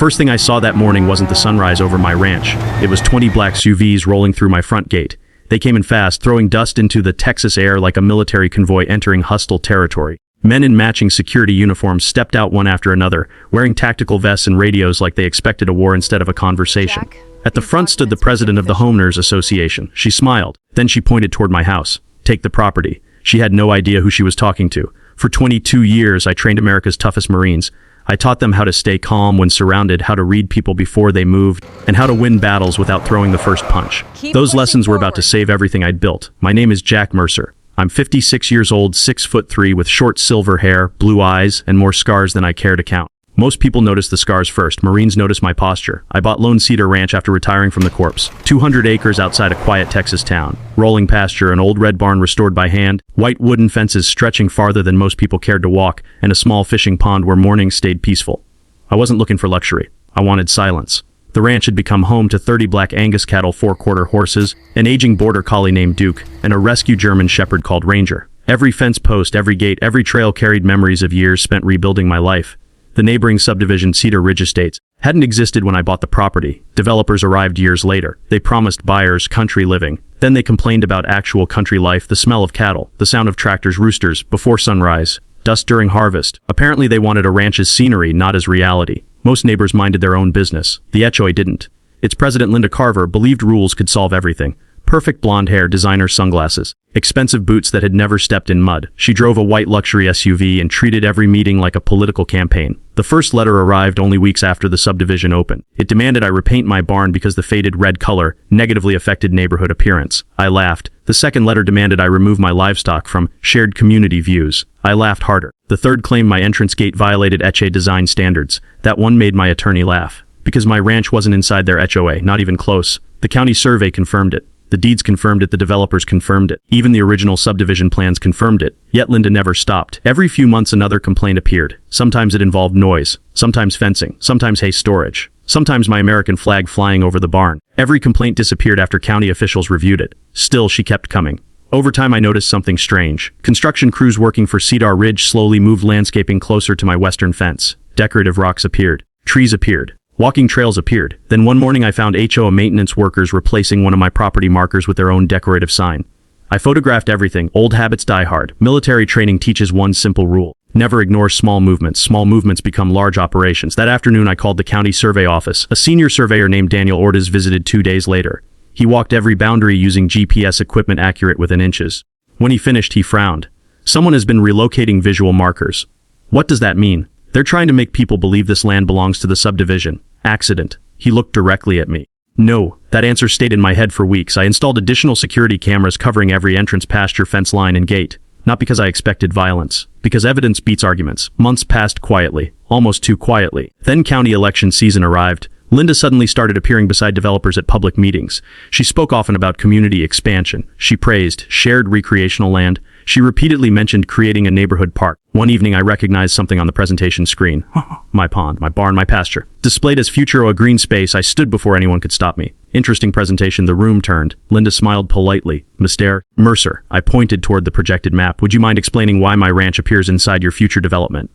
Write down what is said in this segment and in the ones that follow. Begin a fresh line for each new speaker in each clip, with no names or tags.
first thing I saw that morning wasn't the sunrise over my ranch. It was 20 black SUVs rolling through my front gate. They came in fast, throwing dust into the Texas air like a military convoy entering hostile territory. Men in matching security uniforms stepped out one after another, wearing tactical vests and radios like they expected a war instead of a conversation. At the front stood the president of the Homeowners Association. She smiled. Then she pointed toward my house. Take the property. She had no idea who she was talking to. For 22 years, I trained America's toughest Marines. I taught them how to stay calm when surrounded, how to read people before they moved, and how to win battles without throwing the first punch. Those lessons were about to save everything I'd built. My name is Jack Mercer. I'm 56 years old, 6'3", with short silver hair, blue eyes, and more scars than I care to count. Most people notice the scars first. Marines notice my posture. I bought Lone Cedar Ranch after retiring from the Corps. 200 acres outside a quiet Texas town. Rolling pasture, an old red barn restored by hand, white wooden fences stretching farther than most people cared to walk, and a small fishing pond where mornings stayed peaceful. I wasn't looking for luxury. I wanted silence. The ranch had become home to 30 black Angus cattle, 4-quarter horses, an aging border collie named Duke, and a rescue German shepherd called Ranger. Every fence post, every gate, every trail carried memories of years spent rebuilding my life. The neighboring subdivision, Cedar Ridge Estates, hadn't existed when I bought the property. Developers arrived years later. They promised buyers country living. Then they complained about actual country life, the smell of cattle, the sound of tractors, roosters, before sunrise, dust during harvest. Apparently they wanted a ranch as scenery, not as reality. Most neighbors minded their own business. The HOA didn't. Its president, Linda Carver, believed rules could solve everything. Perfect blonde hair, designer sunglasses, expensive boots that had never stepped in mud. She drove a white luxury SUV and treated every meeting like a political campaign. The first letter arrived only weeks after the subdivision opened. It demanded I repaint my barn because the faded red color negatively affected neighborhood appearance. I laughed. The second letter demanded I remove my livestock from shared community views. I laughed harder. The third claimed my entrance gate violated HOA design standards. That one made my attorney laugh. Because my ranch wasn't inside their HOA, not even close. The county survey confirmed it. The deeds confirmed it, the developers confirmed it. Even the original subdivision plans confirmed it. Yet Linda never stopped. Every few months another complaint appeared. Sometimes it involved noise, sometimes fencing, sometimes hay storage, sometimes my American flag flying over the barn. Every complaint disappeared after county officials reviewed it. Still, she kept coming. Over time I noticed something strange. Construction crews working for Cedar Ridge slowly moved landscaping closer to my western fence. Decorative rocks appeared. Trees appeared. Walking trails appeared. Then one morning I found HOA maintenance workers replacing one of my property markers with their own decorative sign. I photographed everything. Old habits die hard. Military training teaches one simple rule. Never ignore small movements. Small movements become large operations. That afternoon I called the county survey office. A senior surveyor named Daniel Ortiz visited 2 days later. He walked every boundary using GPS equipment accurate within inches. When he finished, he frowned. Someone has been relocating visual markers. What does that mean? They're trying to make people believe this land belongs to the subdivision. Accident. He looked directly at me. No, that answer stayed in my head for weeks. I installed additional security cameras covering every entrance, pasture, fence line, and gate. Not because I expected violence. Because evidence beats arguments. Months passed quietly. Almost too quietly. Then county election season arrived. Linda suddenly started appearing beside developers at public meetings. She spoke often about community expansion. She praised shared recreational land. She repeatedly mentioned creating a neighborhood park. One evening I recognized something on the presentation screen. My pond, my barn, my pasture. Displayed as future a green space, I stood before anyone could stop me. Interesting presentation. The room turned. Linda smiled politely. Mr. Mercer. I pointed toward the projected map. Would you mind explaining why my ranch appears inside your future development?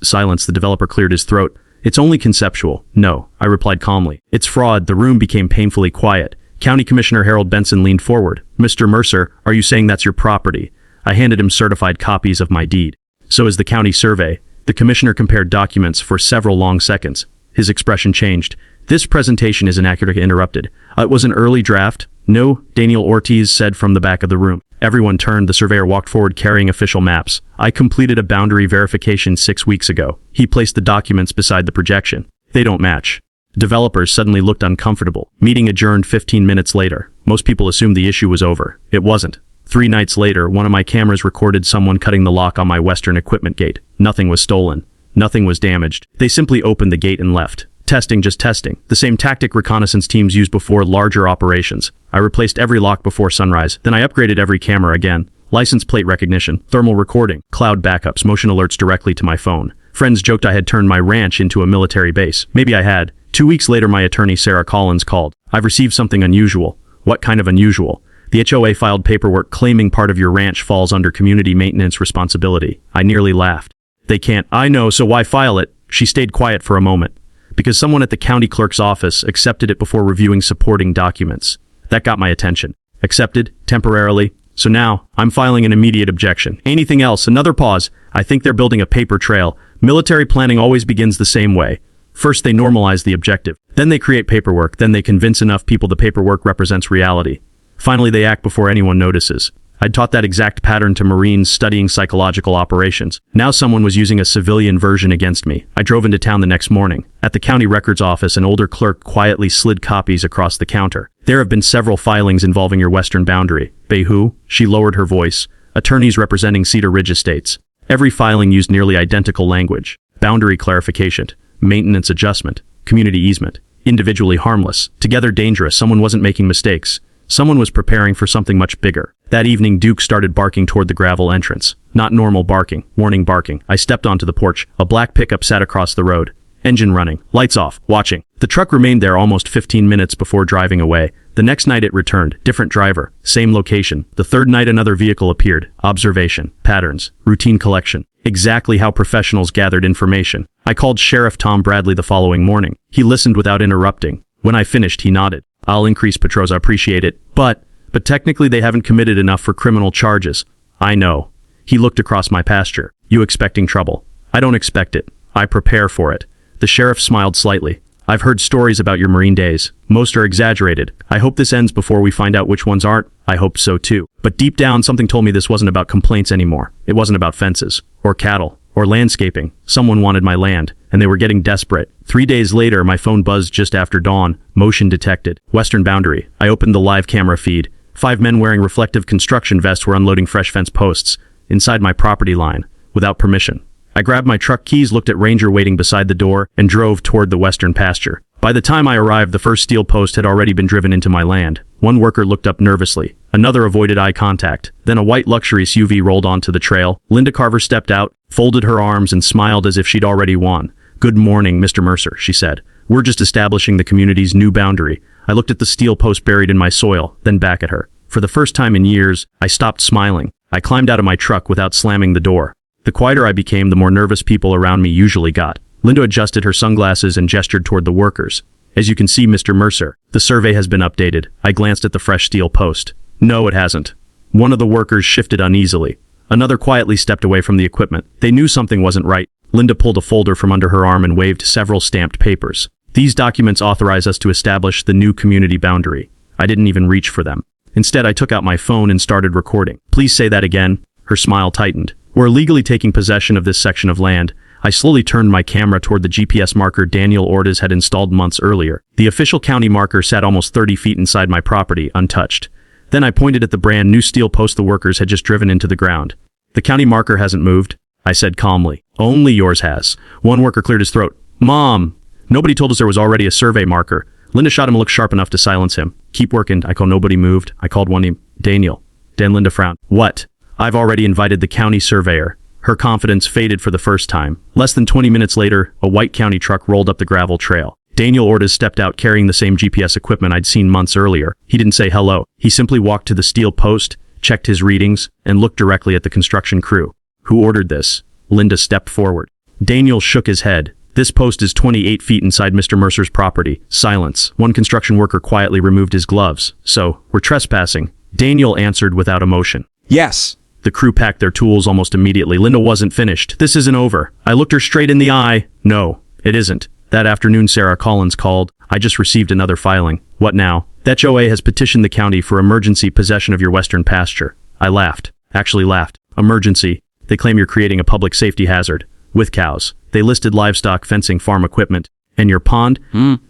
Silence. The developer cleared his throat. It's only conceptual. No, I replied calmly. It's fraud. The room became painfully quiet. County Commissioner Harold Benson leaned forward. Mr. Mercer, are you saying that's your property? I handed him certified copies of my deed. So is the county survey. The commissioner compared documents for several long seconds. His expression changed. This presentation is inaccurate. Interrupted. It was an early draft. No, Daniel Ortiz said from the back of the room. Everyone turned. The surveyor walked forward carrying official maps. I completed a boundary verification 6 weeks ago. He placed the documents beside the projection. They don't match. Developers suddenly looked uncomfortable. Meeting adjourned 15 minutes later. Most people assumed the issue was over. It wasn't. 3 nights later, one of my cameras recorded someone cutting the lock on my western equipment gate. Nothing was stolen. Nothing was damaged. They simply opened the gate and left. Testing, just testing. The same tactic reconnaissance teams use before larger operations. I replaced every lock before sunrise. Then I upgraded every camera again. License plate recognition, thermal recording, cloud backups, motion alerts directly to my phone. Friends joked I had turned my ranch into a military base. Maybe I had. 2 weeks later, my attorney Sarah Collins called. I've received something unusual. What kind of unusual? The HOA filed paperwork claiming part of your ranch falls under community maintenance responsibility. I nearly laughed. They can't. I know, so why file it? She stayed quiet for a moment. because someone at the county clerk's office accepted it before reviewing supporting documents. That got my attention. Accepted, temporarily. So now, I'm filing an immediate objection. Anything else? Another pause. I think they're building a paper trail. Military planning always begins the same way. First they normalize the objective. Then they create paperwork. Then they convince enough people the paperwork represents reality. Finally they act before anyone notices. I'd taught that exact pattern to Marines studying psychological operations. Now someone was using a civilian version against me. I drove into town the next morning. At the county records office, an older clerk quietly slid copies across the counter. There have been several filings involving your western boundary. Bayhoo? She lowered her voice. Attorneys representing Cedar Ridge estates. Every filing used nearly identical language. Boundary clarification, maintenance adjustment, community easement. Individually harmless, together dangerous. Someone wasn't making mistakes. Someone was preparing for something much bigger. That evening, Duke started barking toward the gravel entrance. Not normal barking, warning barking. I stepped onto the porch. A black pickup sat across the road. Engine running, lights off, watching. The truck remained there almost 15 minutes before driving away. The next night it returned. Different driver, same location. The third night another vehicle appeared. Observation, patterns, routine collection. Exactly how professionals gathered information. I called Sheriff Tom Bradley the following morning. He listened without interrupting. When I finished, he nodded. I'll increase patrols, I appreciate it. But technically they haven't committed enough for criminal charges. I know. He looked across my pasture. You expecting trouble? I don't expect it. I prepare for it. The sheriff smiled slightly. I've heard stories about your Marine days. Most are exaggerated. I hope this ends before we find out which ones aren't. I hope so too. But deep down, something told me this wasn't about complaints anymore. It wasn't about fences, or cattle, or landscaping. Someone wanted my land, and they were getting desperate. 3 days later, my phone buzzed just after dawn. Motion detected. Western boundary. I opened the live camera feed. 5 men wearing reflective construction vests were unloading fresh fence posts inside my property line, without permission. I grabbed my truck keys, looked at Ranger waiting beside the door, and drove toward the western pasture. By the time I arrived, the first steel post had already been driven into my land. One worker looked up nervously. Another avoided eye contact. Then a white luxury SUV rolled onto the trail. Linda Carver stepped out, folded her arms, and smiled as if she'd already won. "Good morning, Mr. Mercer," she said. "We're just establishing the community's new boundary." I looked at the steel post buried in my soil, then back at her. For the first time in years, I stopped smiling. I climbed out of my truck without slamming the door. The quieter I became, the more nervous people around me usually got. Linda adjusted her sunglasses and gestured toward the workers. "As you can see, Mr. Mercer, the survey has been updated." I glanced at the fresh steel post. "No, it hasn't." One of the workers shifted uneasily. Another quietly stepped away from the equipment. They knew something wasn't right. Linda pulled a folder from under her arm and waved several stamped papers. "These documents authorize us to establish the new community boundary." I didn't even reach for them. Instead, I took out my phone and started recording. "Please say that again." Her smile tightened. "We're legally taking possession of this section of land." I slowly turned my camera toward the GPS marker Daniel Ortiz had installed months earlier. The official county marker sat almost 30 feet inside my property, untouched. Then I pointed at the brand new steel post the workers had just driven into the ground. "The county marker hasn't moved," I said calmly. "Only yours has." One worker cleared his throat. "Mom, nobody told us there was already a survey marker." Linda shot him a look sharp enough to silence him. "Keep working." I called. Nobody moved. I called one name. "Daniel." Dan Linda frowned. "What?" "I've already invited the county surveyor." Her confidence faded for the first time. Less than 20 minutes later, a white county truck rolled up the gravel trail. Daniel Ortiz stepped out carrying the same GPS equipment I'd seen months earlier. He didn't say hello. He simply walked to the steel post, checked his readings, and looked directly at the construction crew. "Who ordered this?" Linda stepped forward. Daniel shook his head. "This post is 28 feet inside Mr. Mercer's property." Silence. One construction worker quietly removed his gloves. "So, we're trespassing." Daniel answered without emotion.
"Yes."
The crew packed their tools almost immediately. Linda wasn't finished. "This isn't over." I looked her straight in the eye. "No, it isn't." That afternoon, Sarah Collins called. "I just received another filing." "What now?" "The HOA has petitioned the county for emergency possession of your western pasture." I laughed. Actually laughed. "Emergency? They claim you're creating a public safety hazard. With cows. They listed livestock, fencing, farm equipment. And your pond?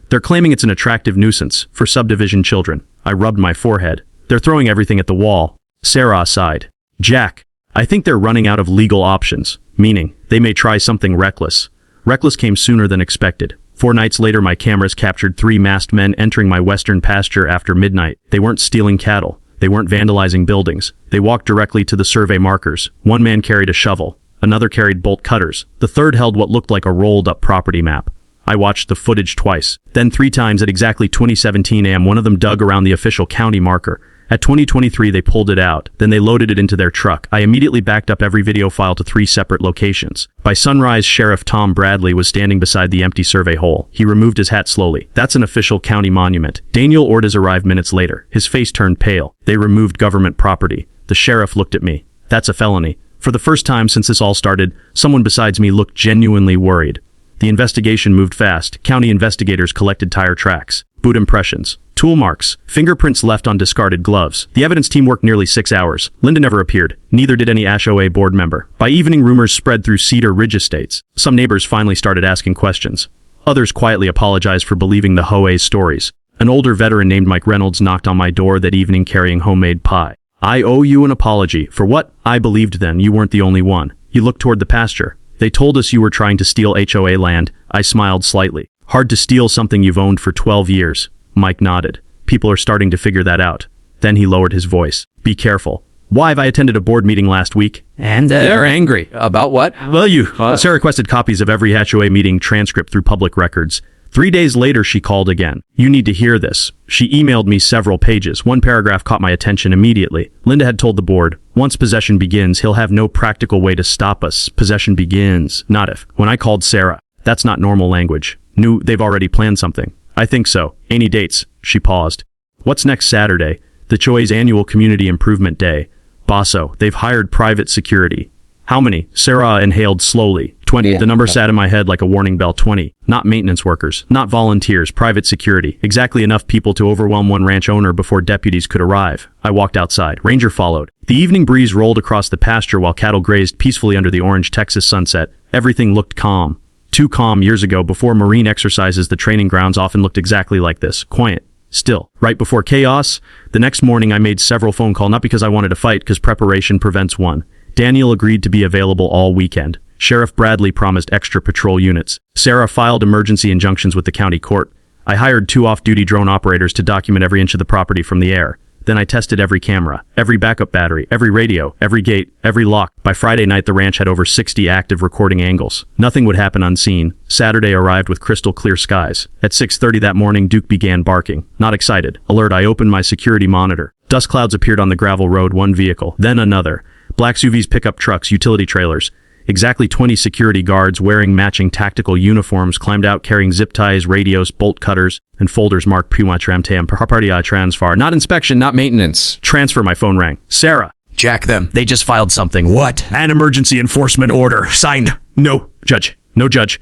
They're claiming it's an attractive nuisance for subdivision children." I rubbed my forehead. "They're throwing everything at the wall." Sarah sighed. "Jack, I think they're running out of legal options, meaning they may try something reckless." Reckless came sooner than expected. 4 nights later, my cameras captured 3 masked men entering my western pasture after midnight. They weren't stealing cattle. They weren't vandalizing buildings. They walked directly to the survey markers. One man carried a shovel. Another carried bolt cutters. The third held what looked like a rolled-up property map. I watched the footage twice. Then 3 times at exactly 20:17 a.m. one of them dug around the official county marker. At 2023 they pulled it out, then they loaded it into their truck. I immediately backed up every video file to 3 separate locations. By sunrise, Sheriff Tom Bradley was standing beside the empty survey hole. He removed his hat slowly. That's an official county monument. Daniel Ordaz arrived minutes later. His face turned pale. They removed government property. The sheriff looked at me. That's a felony. For the first time since this all started, someone besides me looked genuinely worried. The investigation moved fast. County investigators collected tire tracks, boot impressions, tool marks, fingerprints left on discarded gloves. The evidence team worked nearly 6 hours. Linda never appeared. Neither did any HOA board member. By evening, rumors spread through Cedar Ridge Estates. Some neighbors finally started asking questions. Others quietly apologized for believing the HOA's stories. An older veteran named Mike Reynolds knocked on my door that evening carrying homemade pie. I owe you an apology. For what? I believed then you weren't the only one. You looked toward the pasture. They told us you were trying to steal HOA land. I smiled slightly. Hard to steal something you've owned for 12 years. Mike nodded. People are starting to figure that out. Then he lowered his voice. Be careful. Why have I attended a board meeting last week?
And they're angry. About what?
Well, Sarah requested copies of every HOA meeting transcript through public records. 3 days later, she called again. You need to hear this. She emailed me several pages. One paragraph caught my attention immediately. Linda had told the board, once possession begins, he'll have no practical way to stop us. Possession begins. Not if. When I called Sarah, that's not normal language. Knew they've already planned something. I think so. Any dates? She paused. What's next Saturday? The HOA's annual Community Improvement Day. Basso, they've hired private security. How many? Sarah inhaled slowly. 20. The number sat in my head like a warning bell. 20. Not maintenance workers, not volunteers, private security. Exactly enough people to overwhelm one ranch owner before deputies could arrive. I walked outside. Ranger followed. The evening breeze rolled across the pasture while cattle grazed peacefully under the orange Texas sunset. Everything looked calm. Too calm. Years ago, before marine exercises, the training grounds often looked exactly like this. Quiet. Still. Right before chaos, the next morning I made several phone calls, not because I wanted to fight, because preparation prevents one. Daniel agreed to be available all weekend. Sheriff Bradley promised extra patrol units. Sarah filed emergency injunctions with the county court. I hired 2 off-duty drone operators to document every inch of the property from the air. Then I tested every camera, every backup battery, every radio, every gate, every lock. By Friday night, the ranch had over 60 active recording angles. Nothing would happen unseen. Saturday arrived with crystal clear skies. At 6:30 that morning, Duke began barking. Not excited. Alert, I opened my security monitor. Dust clouds appeared on the gravel road, one vehicle, then another. Black SUVs, pickup trucks, utility trailers. Exactly 20 security guards wearing matching tactical uniforms climbed out carrying zip ties, radios, bolt cutters, and folders marked Puma Tramtam Party Transfer. Not inspection, not maintenance. Transfer, my phone rang. Sarah.
Jack them. They just filed something. What?
An emergency enforcement order. Signed. No, Judge. No, Judge.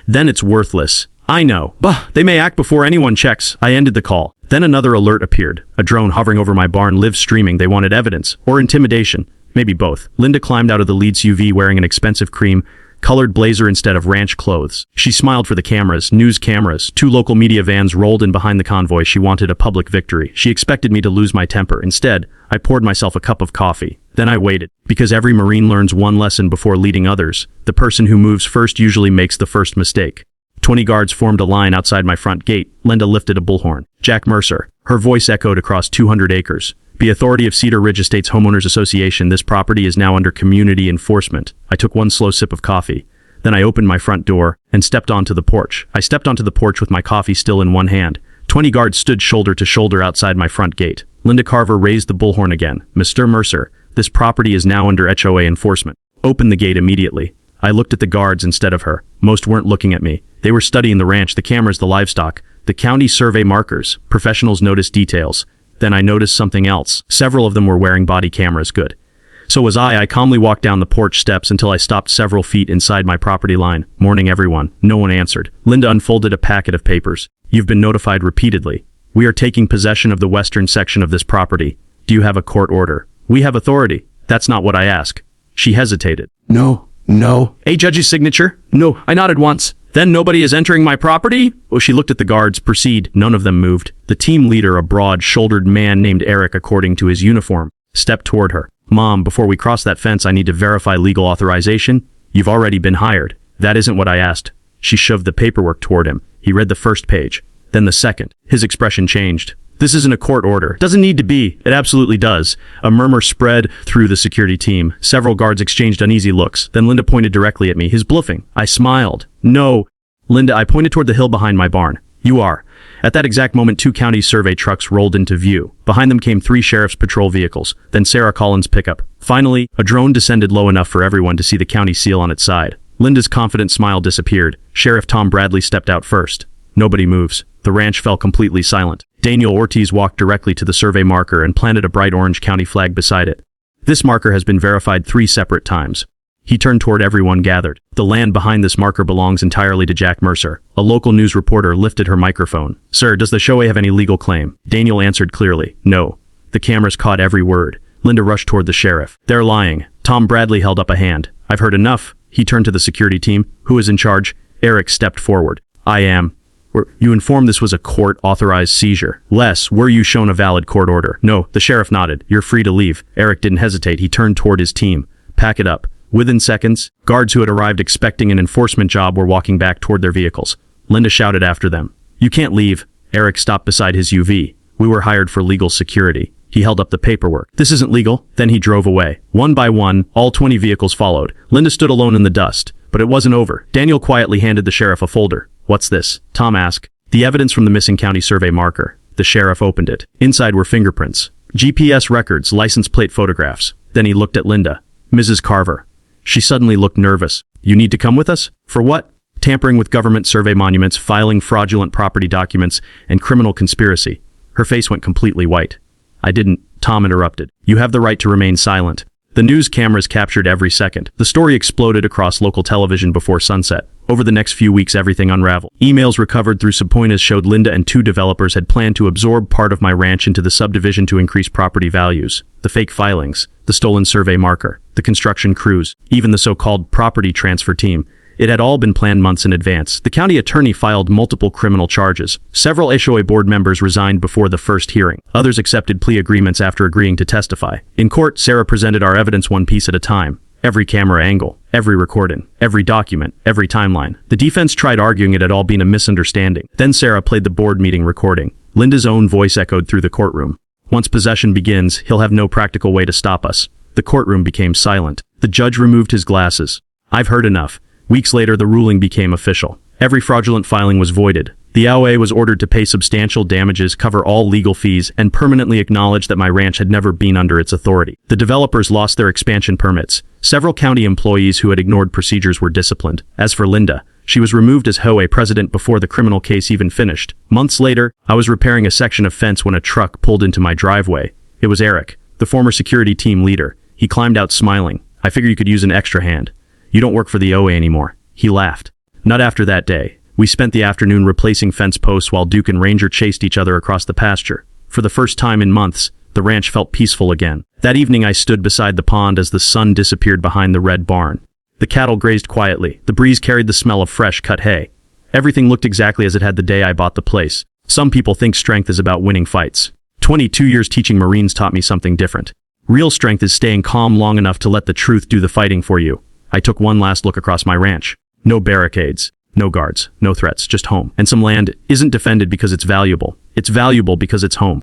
Then it's worthless. I know. Bah, they may act before anyone checks. I ended the call. Then another alert appeared. A drone hovering over my barn, live streaming. They wanted evidence. Or intimidation. Maybe both. Linda climbed out of the lead SUV wearing an expensive cream-colored blazer instead of ranch clothes. She smiled for the cameras, news cameras. 2 local media vans rolled in behind the convoy. She wanted a public victory. She expected me to lose my temper. Instead, I poured myself a cup of coffee. Then I waited. Because every Marine learns one lesson before leading others. The person who moves first usually makes the first mistake. 20 guards formed a line outside my front gate. Linda lifted a bullhorn. Jack Mercer. Her voice echoed across 200 acres. The authority of Cedar Ridge Estates Homeowners Association, this property is now under community enforcement. I took one slow sip of coffee. Then I opened my front door and stepped onto the porch. I stepped onto the porch with my coffee still in one hand. 20 guards stood shoulder to shoulder outside my front gate. Linda Carver raised the bullhorn again. Mr. Mercer, this property is now under HOA enforcement. Open the gate immediately. I looked at the guards instead of her. Most weren't looking at me. They were studying the ranch, the cameras, the livestock, the county survey markers. Professionals noticed details. Then I noticed something else. Several of them were wearing body cameras. Good. So was I. I calmly walked down the porch steps until I stopped several feet inside my property line. Morning, everyone. No one answered. Linda unfolded a packet of papers. You've been notified repeatedly. We are taking possession of the western section of this property. Do you have a court order? We have authority. That's not what I ask. She hesitated.
No.
A judge's signature? No. I nodded once. Then nobody is entering my property? Oh, she looked at the guards. Proceed. None of them moved. The team leader, a broad-shouldered man named Eric according to his uniform, stepped toward her. Mom, before we cross that fence, I need to verify legal authorization. You've already been hired. That isn't what I asked. She shoved the paperwork toward him. He read the first page, then the second. His expression changed. This isn't a court order. Doesn't need to be. It absolutely does. A murmur spread through the security team. Several guards exchanged uneasy looks. Then Linda pointed directly at me. His bluffing. I smiled. No. Linda, I pointed toward the hill behind my barn. You are. At that exact moment, 2 county survey trucks rolled into view. Behind them came 3 sheriff's patrol vehicles, then Sarah Collins' pickup. Finally, a drone descended low enough for everyone to see the county seal on its side. Linda's confident smile disappeared. Sheriff Tom Bradley stepped out first. Nobody moves. The ranch fell completely silent. Daniel Ortiz walked directly to the survey marker and planted a bright orange county flag beside it. This marker has been verified 3 separate times. He turned toward everyone gathered. The land behind this marker belongs entirely to Jack Mercer. A local news reporter lifted her microphone. Sir, does the HOA have any legal claim? Daniel answered clearly, no. The cameras caught every word. Linda rushed toward the sheriff. They're lying. Tom Bradley held up a hand. I've heard enough. He turned to the security team. Who is in charge? Eric stepped forward. I am. You informed this was a court-authorized seizure. Les, were you shown a valid court order? No, the sheriff nodded. You're free to leave. Eric didn't hesitate. He turned toward his team. Pack it up. Within seconds, guards who had arrived expecting an enforcement job were walking back toward their vehicles. Linda shouted after them. You can't leave. Eric stopped beside his UV. We were hired for legal security. He held up the paperwork. This isn't legal. Then he drove away. One by one, all 20 vehicles followed. Linda stood alone in the dust. But it wasn't over. Daniel quietly handed the sheriff a folder. What's this? Tom asked. The evidence from the missing county survey marker. The sheriff opened it. Inside were fingerprints, GPS records, license plate photographs. Then he looked at Linda. Mrs. Carver. She suddenly looked nervous. You need to come with us? For what? Tampering with government survey monuments, filing fraudulent property documents, and criminal conspiracy. Her face went completely white. I didn't. Tom interrupted. You have the right to remain silent. The news cameras captured every second. The story exploded across local television before sunset. Over the next few weeks, everything unraveled. Emails recovered through subpoenas showed Linda and 2 developers had planned to absorb part of my ranch into the subdivision to increase property values. The fake filings, the stolen survey marker, the construction crews, even the so-called property transfer team. It had all been planned months in advance. The county attorney filed multiple criminal charges. Several HOA board members resigned before the first hearing. Others accepted plea agreements after agreeing to testify. In court, Sarah presented our evidence one piece at a time. Every camera angle, every recording, every document, every timeline. The defense tried arguing it had all been a misunderstanding. Then Sarah played the board meeting recording. Linda's own voice echoed through the courtroom. Once possession begins, he'll have no practical way to stop us. The courtroom became silent. The judge removed his glasses. I've heard enough. Weeks later, the ruling became official. Every fraudulent filing was voided. The HOA was ordered to pay substantial damages, cover all legal fees, and permanently acknowledge that my ranch had never been under its authority. The developers lost their expansion permits. Several county employees who had ignored procedures were disciplined. As for Linda, she was removed as HOA president before the criminal case even finished. Months later, I was repairing a section of fence when a truck pulled into my driveway. It was Eric, the former security team leader. He climbed out smiling. I figured you could use an extra hand. You don't work for the HOA anymore. He laughed. Not after that day. We spent the afternoon replacing fence posts while Duke and Ranger chased each other across the pasture. For the first time in months, the ranch felt peaceful again. That evening I stood beside the pond as the sun disappeared behind the red barn. The cattle grazed quietly. The breeze carried the smell of fresh cut hay. Everything looked exactly as it had the day I bought the place. Some people think strength is about winning fights. 22 years teaching Marines taught me something different. Real strength is staying calm long enough to let the truth do the fighting for you. I took one last look across my ranch. No barricades, no guards, no threats, just home. And some land isn't defended because it's valuable. It's valuable because it's home.